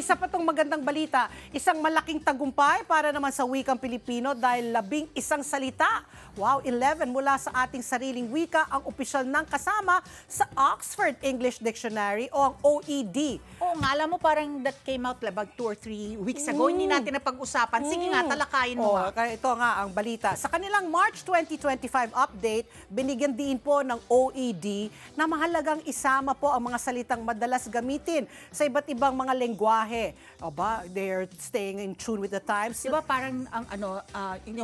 isa pa tong magandang balita. Isang malaking tagumpay para naman sa wikang Pilipino dahil 11 salita. Wow, 11 mula sa ating sariling wika ang opisyal ng kasama sa Oxford English Dictionary o ang OED. Oo nga, alam mo parang that came out about 2 or 3 weeks ago. Hindi natin napag-usapan. Sige nga, talakayin mo nga. Kaya ito nga ang balita. Sa kanilang March 2025 update, binigyan din po ng OED na mahalagang isama po ang mga salitang madalas gamitin sa iba't ibang mga lengguwahe. Aba, they're staying in tune with the times. Diba parang ang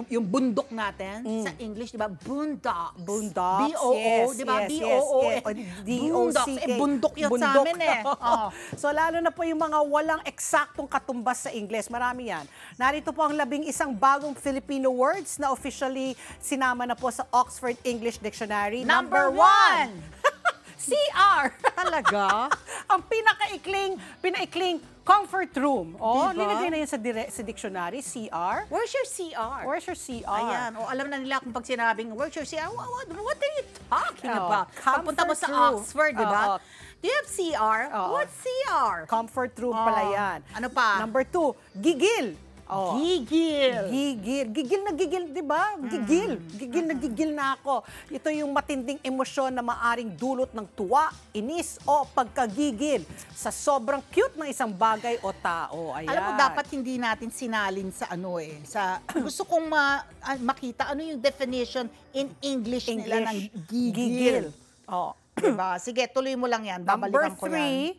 yung bundok natin sa English, diba? Boondocks. Boondocks, B-O-O, yes, diba? yes, B-O-O. yes, yes. Boondocks. Bundok yun sa amin eh. Oh. So lalo na po yung mga walang eksaktong katumbas sa Ingles. Marami yan. Narito po ang 11 bagong Filipino words na officially sinama na po sa Oxford English Dictionary. Number 1! CR. Talaga? Ang pinaikling comfort room. Oh, Diba? linagay na yun sa dictionary, CR. Where's your CR? Where's your CR? Ayan, alam na nila kung pag sinabing, where's your CR? What are you talking about? Comfort Pagpunta mo sa room. Oxford, di ba? Do you have CR? What's CR? Comfort room pala yan. Ano pa? Number 2, gigil. Oh. Gigil. Gigil. Gigil na gigil, di ba? Gigil. Gigil na ako. Ito yung matinding emosyon na maaring dulot ng tuwa, inis o pagkagigil sa sobrang cute ng isang bagay o tao. Ayan. Alam mo, dapat hindi natin sinalin sa gusto kong makita ano yung definition in English nila ng gigil. Oh. Diba? Sige, tuloy mo lang yan. Babalikan ko yan.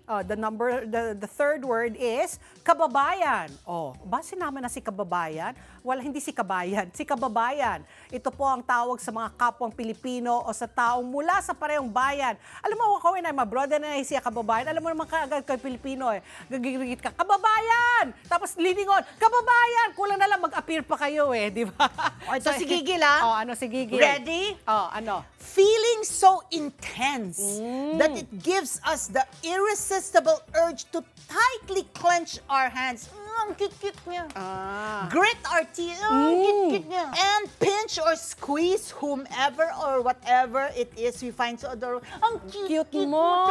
The third word is kababayan. Oh, ba sinama na si kababayan? Wala, hindi si kabayan, si kababayan. Ito po ang tawag sa mga kapwang Pilipino o sa taong mula sa parehong bayan. Alam mo, ako when I'm abroad and I see a kababayan, alam mo naman kaagad kay Pilipino eh. Gagigigit ka, kababayan! Tapos lilingon, kababayan! Kulang na lang mag-appear pa kayo eh, di ba? O, ito si Gigil ah. Oh, ano si Gigil? Ready? Oh, ano? Feeling so intense that it gives us the irresistible urge to tightly clench our hands. Ang cute-cute niya. Grit our teeth. Cute-cute niya. And pinch or squeeze whomever or whatever it is we find so adorable. Ang cute mo.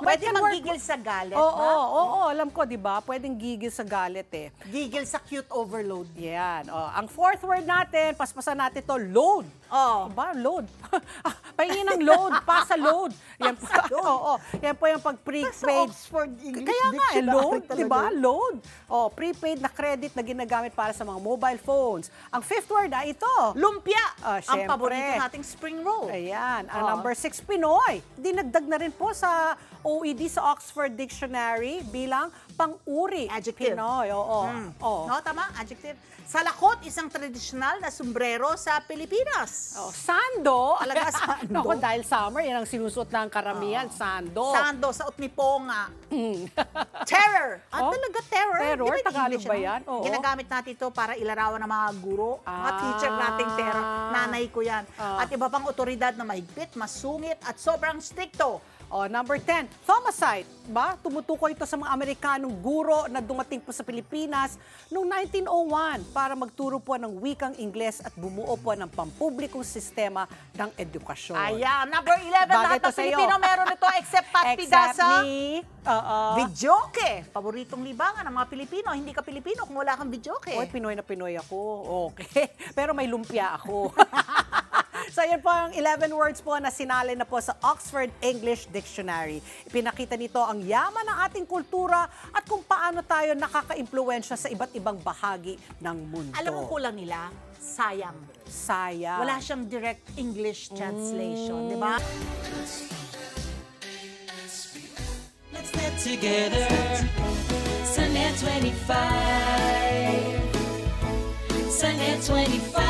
Pwede mag-gigil sa galit, Oo, alam ko, di ba? Pwedeng gigil sa galit eh. Gigil sa cute overload. Yan. Oh, ang fourth word natin, paspasan natin to, load. Oh. Ba, load. Pahingin ng load, pasa load. Yan po, yan po yung pag prepaid. Oxford English Kaya nga, load, di ba? talaga. Load. Oh, prepaid na credit na ginagamit para sa mga mobile phones. Ang fifth word ay ito. Lumpia. Ang Syempre. paborito nating spring roll. Ayan. Ang number 6, Pinoy. Dinagdag na rin po sa OED sa Oxford Dictionary bilang pang-uri. Adjective. Pinoy, oo. No, tama, adjective. Salakot, isang tradisyonal na sombrero sa Pilipinas. Oh, sando. Talaga, sando. Naku, dahil summer, yan ang sinusuot ng karamihan. Sando. Sando, sa Otniponga. Terror. Talaga terror. Terror? Di ba Tagalog English, ba ano? yan? Oo. Ginagamit natin ito para ilarawan ng mga guro, mga teacher nating terror. Nanay ko yan. At iba pang otoridad na mahigpit, masungit, at sobrang stricto. Oh, number 10, Thomacite. Ba? Tumutukoy ito sa mga Amerikanong guro na dumating po sa Pilipinas noong 1901 para magturo po ng wikang Ingles at bumuo po ng pampublikong sistema ng edukasyon. Ayan, number 11, lahat ng sa'yo. Pilipino meron ito except Pat Pidasa. me. Videoke. Paboritong libangan ng mga Pilipino. Hindi ka Pilipino kung wala kang videoke. Oy, Pinoy na Pinoy ako. Okay. Pero may lumpia ako. So, yan po ang 11 words po na sinalin na po sa Oxford English Dictionary. Ipinakita nito ang yaman ng ating kultura at kung paano tayo nakaka-impluwensya sa iba't ibang bahagi ng mundo. Alam mo kulang nila? Sayang. Sayang. Wala siyang direct English translation, di ba? Let's get together. Sunday 25. Sunday 25.